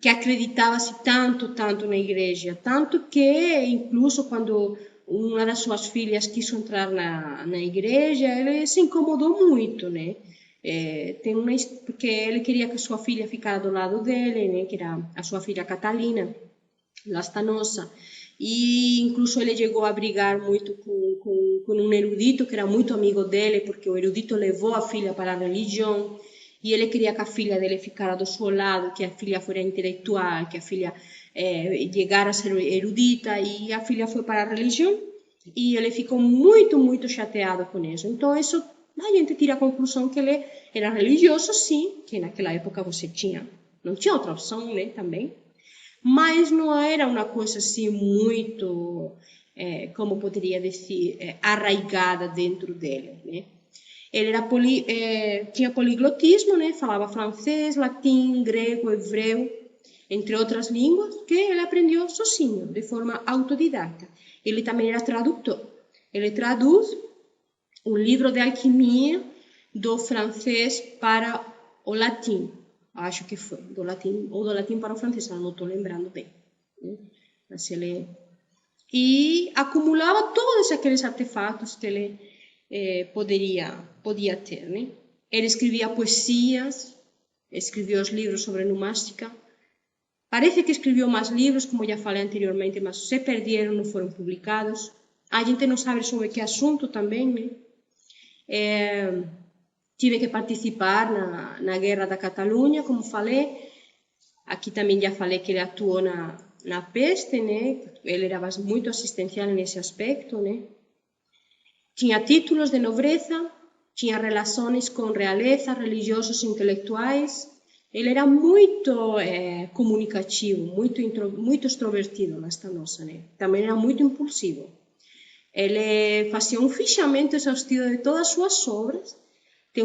que acreditava-se tanto na igreja, tanto que incluso quando uma das suas filhas quis entrar na igreja, ele se incomodou muito, né? Porque ele queria que sua filha ficasse do lado dele, né? Que era a sua filha Catalina Lastanosa, e incluso ele chegou a brigar muito com um erudito que era muito amigo dele, porque o erudito levou a filha para a religião, e ele queria que a filha dele ficara do seu lado, que a filha fosse intelectual, que a filha chegara a ser erudita, e a filha foi para a religião, e ele ficou muito chateado com isso. Então isso a gente tira a conclusão que ele era religioso, sim, que naquela época não tinha outra opção, né, também, mas não era uma coisa assim muito, como poderia dizer, arraigada dentro dele, né. Ele tinha poliglotismo, né, falava francês, latim, grego, hebreu, entre outras línguas, que ele aprendeu sozinho, de forma autodidata. Ele também era tradutor. Ele traduz um livro de alquimia do francês para o latim, acho que foi, do latim para o francês, não estou lembrando bem. Né? Mas e acumulava todos aqueles artefatos que ele podia ter. Né? Ele escrevia poesias, escreveu os livros sobre numástica. Parece que escreveu mais livros, como já falei anteriormente, mas se perderam, não foram publicados. A gente não sabe sobre que assunto também, né? Tive que participar na Guerra da Catalunha, como falei. Aqui também já falei que ele atuou na peste, né? Ele era muito assistencial nesse aspecto, né? Tinha títulos de nobreza, tinha relações com realeza, religiosos e intelectuais. Ele era muito comunicativo, muito extrovertido, Lastanosa, né? Também era muito impulsivo. Ele fazia um fichamento exaustivo de todas as suas obras. Tem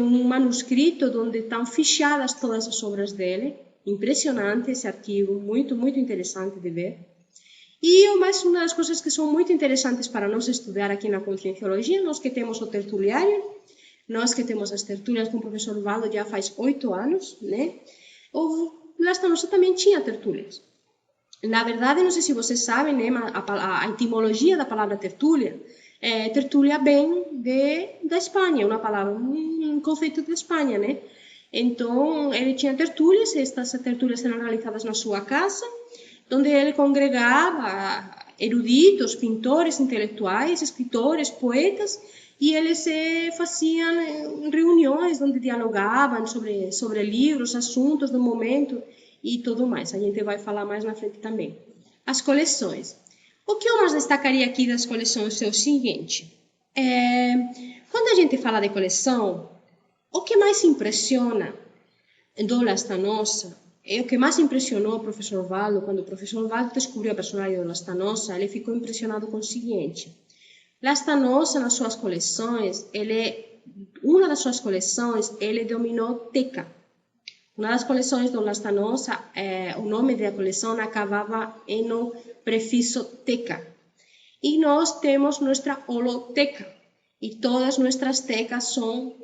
um manuscrito onde estão fichadas todas as obras dele. Impressionante esse arquivo, muito interessante de ver. E uma das coisas que são muito interessantes para nós estudar aqui na Conscienciologia, nós que temos o tertuliário, nós que temos as tertúlias com o professor Valdo já faz 8 anos, né? Lastanosa também tinha tertúlias. Na verdade, não sei se vocês sabem, né, a etimologia da palavra tertúlia. Tertúlia vem da Espanha, uma palavra, um conceito da Espanha, né? Então, ele tinha tertúlias, estas tertúlias eram realizadas na sua casa, onde ele congregava eruditos, pintores, intelectuais, escritores, poetas, e eles faziam reuniões onde dialogavam sobre livros, assuntos do momento e tudo mais. A gente vai falar mais na frente também. As coleções. O que eu mais destacaria aqui das coleções é o seguinte. Quando a gente fala de coleção, o que mais impressiona do Lastanosa, o que mais impressionou o professor Valdo, quando o professor Valdo descobriu a personalidade do Lastanosa, ele ficou impressionado com o seguinte. Lastanosa, nas suas coleções, uma das suas coleções, ele dominou teca. Uma das coleções do Lastanosa, o nome da coleção acabava no prefixo teca. E nós temos nossa holoteca. E todas nossas tecas são...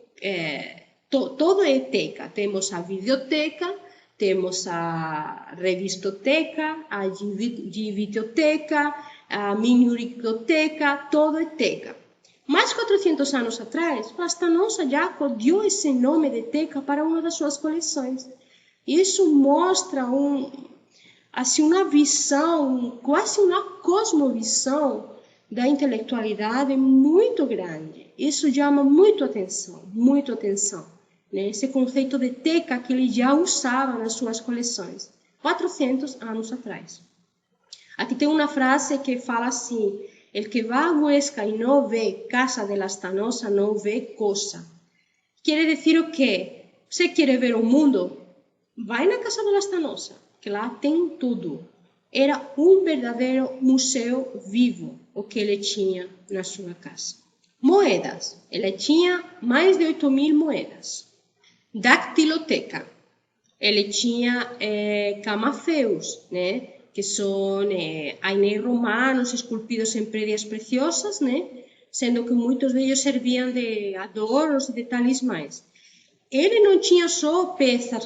todo é teca. Temos a videoteca, temos a revistoteca, a videoteca, a minuricoteca, todo é teca. Mais 400 anos atrás, Lastanosa já deu esse nome de teca para uma das suas coleções. Isso mostra uma visão, quase uma cosmovisão da intelectualidade muito grande. Isso chama muito atenção, né? Esse conceito de teca que ele já usava nas suas coleções, 400 anos atrás. Aqui tem uma frase que fala assim: el que va a Huesca y no ve casa de Lastanosa no ve cosa. Quiere decir o quê? Você quer ver o mundo? Vai na casa de Lastanosa, que lá tem tudo. Era um verdadeiro museu vivo o que ele tinha na sua casa. Moedas. Ele tinha mais de 8.000 moedas. Dactiloteca. Ele tinha camafeus, né? Que são ainéis romanos esculpidos em pedras preciosas, né? Sendo que muitos deles serviam de adornos e de talismãs. Ele não tinha só peças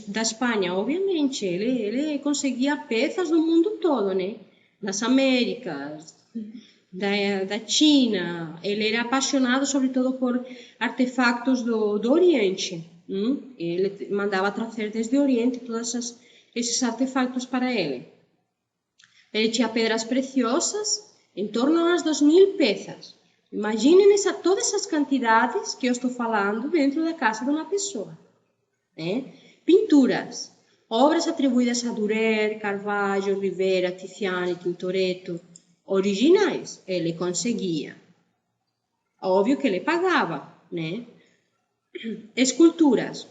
da Espanha, obviamente, ele conseguia peças do mundo todo, né? Das Américas, da China. Ele era apaixonado, sobretudo, por artefactos do Oriente. Ele mandava trazer desde o Oriente todos esses artefactos para ele. Ele tinha pedras preciosas, em torno a umas 2.000 peças. Imaginem todas essas quantidades que eu estou falando dentro da casa de uma pessoa. Né? Pinturas, obras atribuídas a Durer, Carvalho, Rivera, Tiziano, Tintoretto, originais, ele conseguia. Óbvio que ele pagava, né? Esculturas,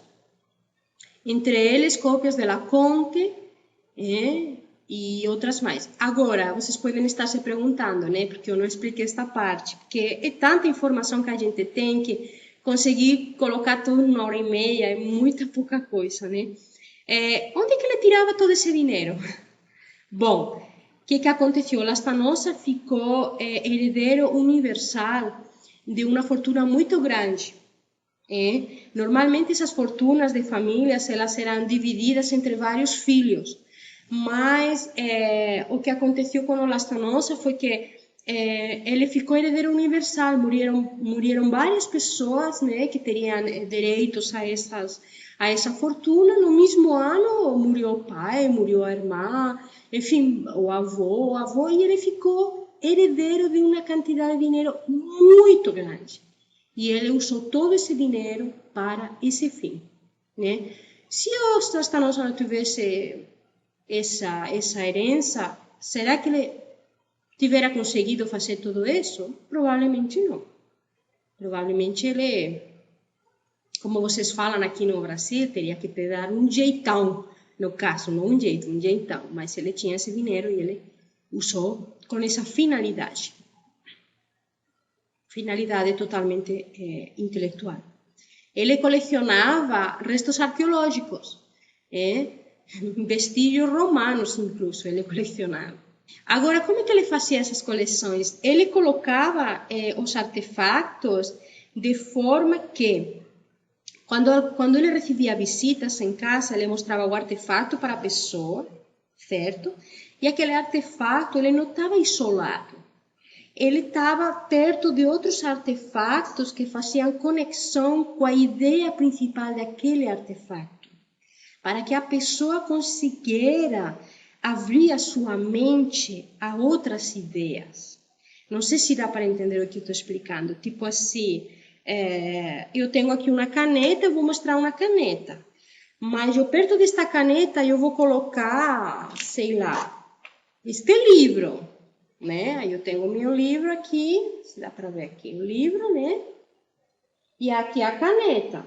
entre eles cópias de La Conte e outras mais. Agora, vocês podem estar se perguntando, né? Porque eu não expliquei esta parte, porque é tanta informação que a gente tem que conseguir colocar tudo em 1h30 é muita pouca coisa, né? Onde que ele tirava todo esse dinheiro? Bom, o que aconteceu? Lastanosa ficou herdeiro universal de uma fortuna muito grande. Normalmente essas fortunas de famílias elas eram divididas entre vários filhos, mas o que aconteceu com o Lastanosa foi que ele ficou herdeiro universal. Moriram várias pessoas, né, que teriam direitos a essa fortuna. No mesmo ano morreu o pai, morreu a irmã, enfim, o avô, e ele ficou herdeiro de uma quantidade de dinheiro muito grande. E ele usou todo esse dinheiro para esse fim, né? Se o Lastanosa não tivesse essa herança, será que ele tivera conseguido fazer tudo isso? Provavelmente não. Provavelmente ele, como vocês falam aqui no Brasil, teria que ter dado um jeitão, no caso, não um jeito, um jeitão. Mas ele tinha esse dinheiro e ele usou com essa finalidade. Finalidade totalmente intelectual. Ele colecionava restos arqueológicos, vestígios romanos incluso, ele colecionava. Agora, como é que ele fazia essas coleções? Ele colocava os artefatos de forma que, Quando ele recebia visitas em casa, ele mostrava o artefato para a pessoa, certo? E aquele artefato, ele não estava isolado. Ele estava perto de outros artefatos que faziam conexão com a ideia principal daquele artefato, para que a pessoa conseguisse abrir a sua mente a outras ideias. Não sei se dá para entender o que eu estou explicando. Tipo assim, eu tenho aqui uma caneta, eu vou mostrar uma caneta. Mas eu perto desta caneta eu vou colocar, sei lá, este livro, né? Aí eu tenho o meu livro aqui, se dá para ver aqui o livro, né? E aqui a caneta.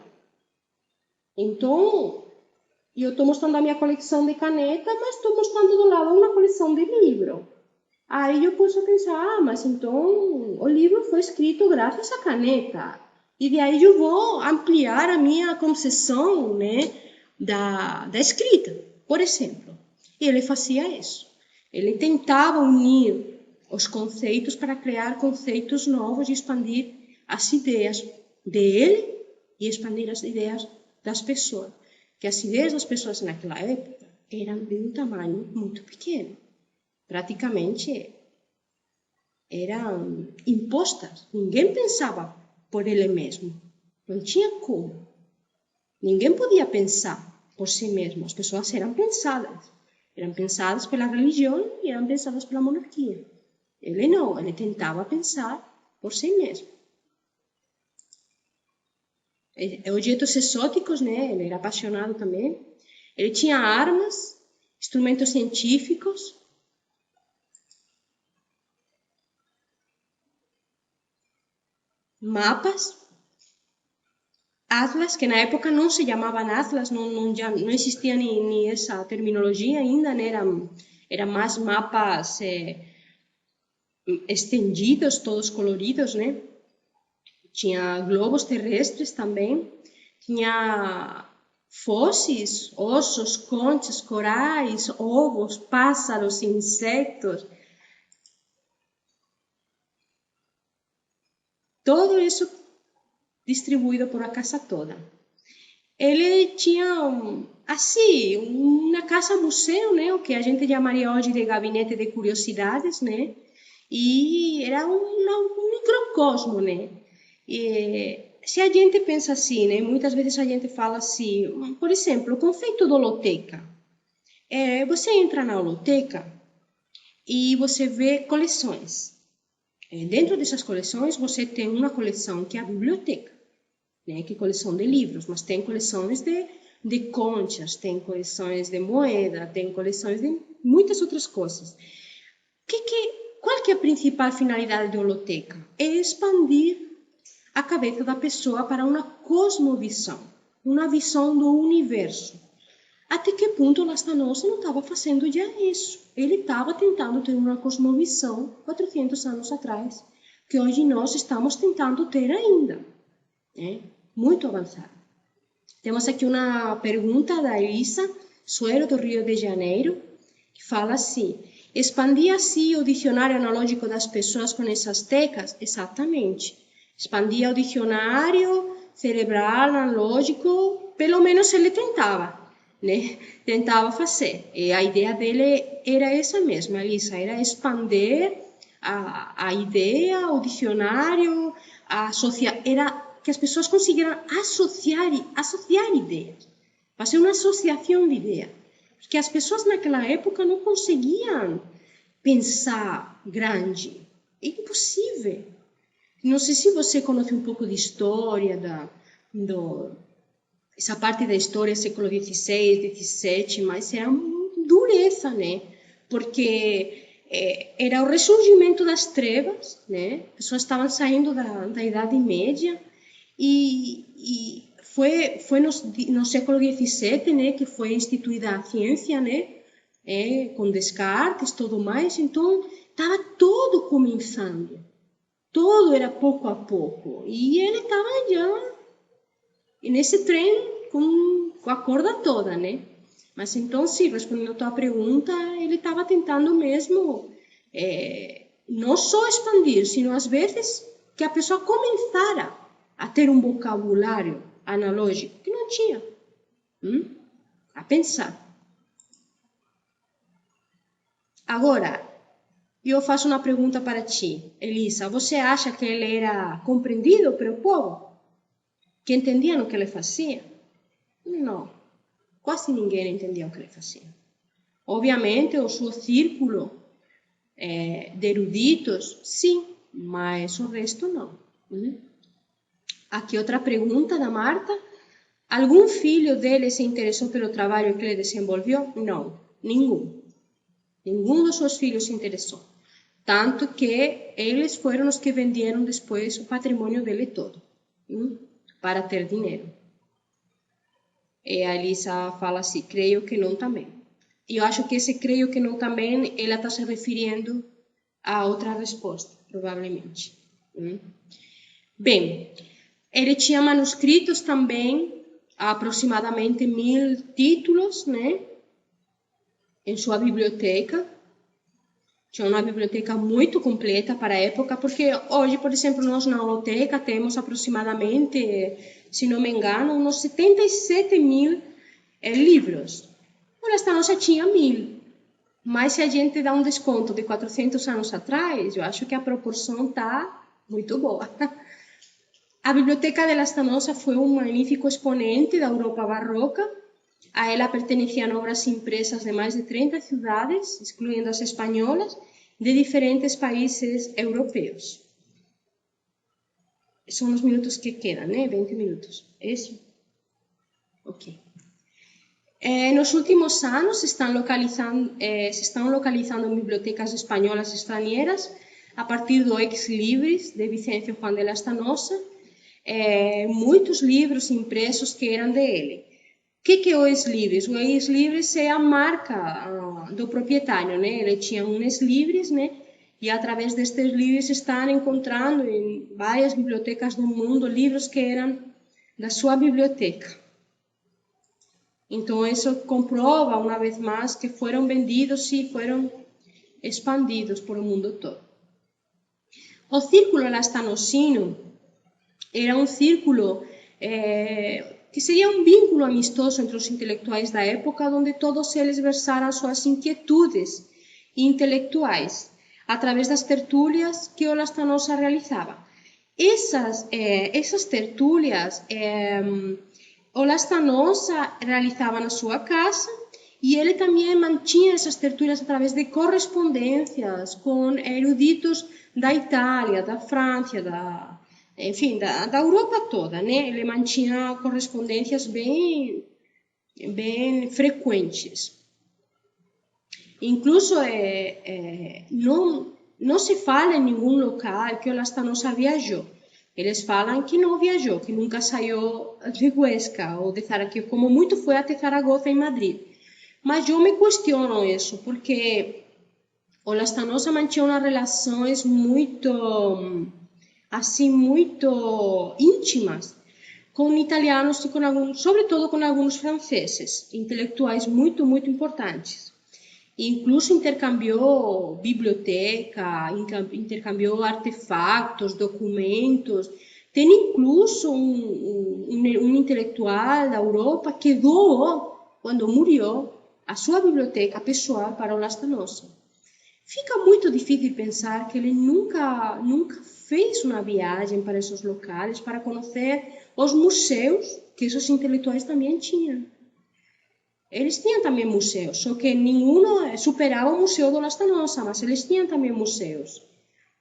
Então, eu estou mostrando a minha coleção de caneta, mas estou mostrando do lado uma coleção de livro. Aí eu posso pensar, mas então o livro foi escrito graças à caneta. E daí eu vou ampliar a minha concepção, né, da escrita, por exemplo. E ele fazia isso. Ele tentava unir os conceitos para criar conceitos novos e expandir as ideias dele e expandir as ideias das pessoas. Que as ideias das pessoas naquela época eram de um tamanho muito pequeno. Praticamente eram impostas. Ninguém pensava por ele mesmo. Não tinha como. Ninguém podia pensar por si mesmo. As pessoas eram pensadas. Eram pensadas pela religião e eram pensadas pela monarquia. Ele não. Ele tentava pensar por si mesmo. Objetos exóticos, né? Ele era apaixonado também. Ele tinha armas, instrumentos científicos. Mapas, atlas, que na época não se chamavam atlas, não existia nem essa terminologia ainda, né? Eram mais mapas estendidos, todos coloridos, né? Tinha globos terrestres também, tinha fósseis, ossos, conchas, corais, ovos, pássaros, insetos. Todo isso distribuído por a casa toda. Ele tinha, assim, uma casa-museu, né? O que a gente chamaria hoje de gabinete de curiosidades, né? E era um microcosmo, né? E, se a gente pensa assim, né? Muitas vezes a gente fala assim, por exemplo, o conceito de holoteca. Você entra na holoteca e você vê coleções. Dentro dessas coleções, você tem uma coleção que é a biblioteca, né, que é coleção de livros, mas tem coleções de conchas, tem coleções de moeda, tem coleções de muitas outras coisas. Qual que é a principal finalidade da holoteca? É expandir a cabeça da pessoa para uma cosmovisão, uma visão do universo. Até que ponto Lastanosa não estava fazendo já isso? Ele estava tentando ter uma cosmovisão 400 anos atrás, que hoje nós estamos tentando ter ainda. Muito avançado. Temos aqui uma pergunta da Elisa Suero, do Rio de Janeiro, que fala assim: expandia assim o dicionário analógico das pessoas com essas tecas? Exatamente. Expandia o dicionário cerebral analógico, pelo menos ele tentava. Né? Tentava fazer. E a ideia dele era essa mesma, Elisa, era expandir a ideia, o dicionário, era que as pessoas conseguiram associar ideias, fazer uma associação de ideias. Porque as pessoas naquela época não conseguiam pensar grande. É impossível. Não sei se você conhece um pouco de história essa parte da história, século XVI, XVII, mas era dureza, né? Porque era o ressurgimento das trevas, né? As pessoas estavam saindo da Idade Média e foi no século XVII, né, que foi instituída a ciência, né? Com Descartes e tudo mais. Então, estava tudo começando. Tudo era pouco a pouco. E ele estava já nesse trem com a corda toda, né? Mas então, sim, respondendo a tua pergunta, ele estava tentando mesmo não só expandir, sino às vezes que a pessoa começara a ter um vocabulário analógico, que não tinha. A pensar. Agora, eu faço uma pergunta para ti, Elisa. Você acha que ele era compreendido pelo povo? Que entendiam o que ele fazia? Não. Quase ninguém entendia o que ele fazia. Obviamente, o seu círculo de eruditos, sim, mas o resto não. Aqui outra pergunta da Marta. Algum filho dele se interessou pelo trabalho que ele desenvolveu? Não, nenhum. Nenhum dos seus filhos se interessou. Tanto que eles foram os que venderam depois o patrimônio dele todo, para ter dinheiro. E a Elisa fala assim, creio que não também. E eu acho que esse creio que não também, ela está se referindo a outra resposta, provavelmente. Bem, ele tinha manuscritos também, aproximadamente 1000 títulos, né? Em sua biblioteca. Tinha uma biblioteca muito completa para a época, porque hoje, por exemplo, nós na biblioteca temos aproximadamente, se não me engano, uns 77.000 livros. O Lastanosa tinha 1000. Mas se a gente dá um desconto de 400 anos atrás, eu acho que a proporção está muito boa. A Biblioteca de Lastanosa foi um magnífico exponente da Europa barroca. A ela perteneciam obras impresas de mais de 30 cidades, excluindo as espanholas, de diferentes países europeus. São os minutos que quedam, né? 20 minutos. Isso? Ok. Nos últimos anos se estão localizando bibliotecas espanholas estrangeiras a partir do Ex Libris de Vicente Juan de Lastanosa, muitos livros impressos que eram dele. O que é o ex-libris? O ex-libris é a marca do proprietário, né? Ele tinha um ex-libris, né? E através destes livros estão encontrando em várias bibliotecas do mundo livros que eram da sua biblioteca. Então, isso comprova, uma vez mais, que foram vendidos e foram expandidos por o mundo todo. O círculo lastanosino era um círculo que seria um vínculo amistoso entre os intelectuais da época, onde todos eles versaram suas inquietudes intelectuais, através das tertúlias que o Lastanosa realizava. Essas tertúlias, o Lastanosa realizava na sua casa, e ele também mantinha essas tertúlias através de correspondências com eruditos da Itália, da França, enfim, da Europa toda, né? Ele mantinha correspondências bem frequentes. Incluso não se fala em nenhum local que o Lastanosa viajou. Eles falam que não viajou, que nunca saiu de Huesca ou de Zaragoza, como muito foi até Zaragoza em Madrid. Mas eu me questiono isso, porque o Lastanosa mantinha umas relações muito íntimas com italianos e com alguns, sobretudo com alguns franceses, intelectuais muito importantes. Incluso intercambiou biblioteca, intercambiou artefatos, documentos. Tem incluso um intelectual da Europa que doou, quando morreu, a sua biblioteca pessoal para o Lastanosa. Fica muito difícil pensar que ele nunca fez uma viagem para esses locais para conhecer os museus que esses intelectuais também tinham. Eles tinham também museus, só que nenhum superava o museu do Lastanosa, mas eles tinham também museus.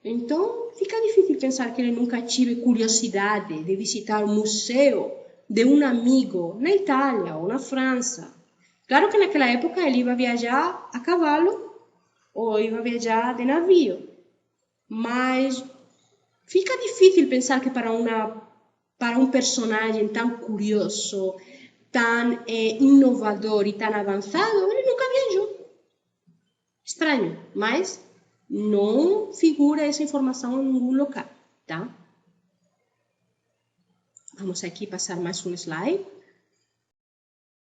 Então, fica difícil pensar que ele nunca tive curiosidade de visitar o museu de um amigo na Itália ou na França. Claro que naquela época ele ia viajar a cavalo ou ia viajar de navio, mas fica difícil pensar que para um personagem tão curioso, tão inovador e tão avançado, ele nunca viajou. Estranho, mas não figura essa informação em nenhum local, tá? Vamos aqui passar mais um slide.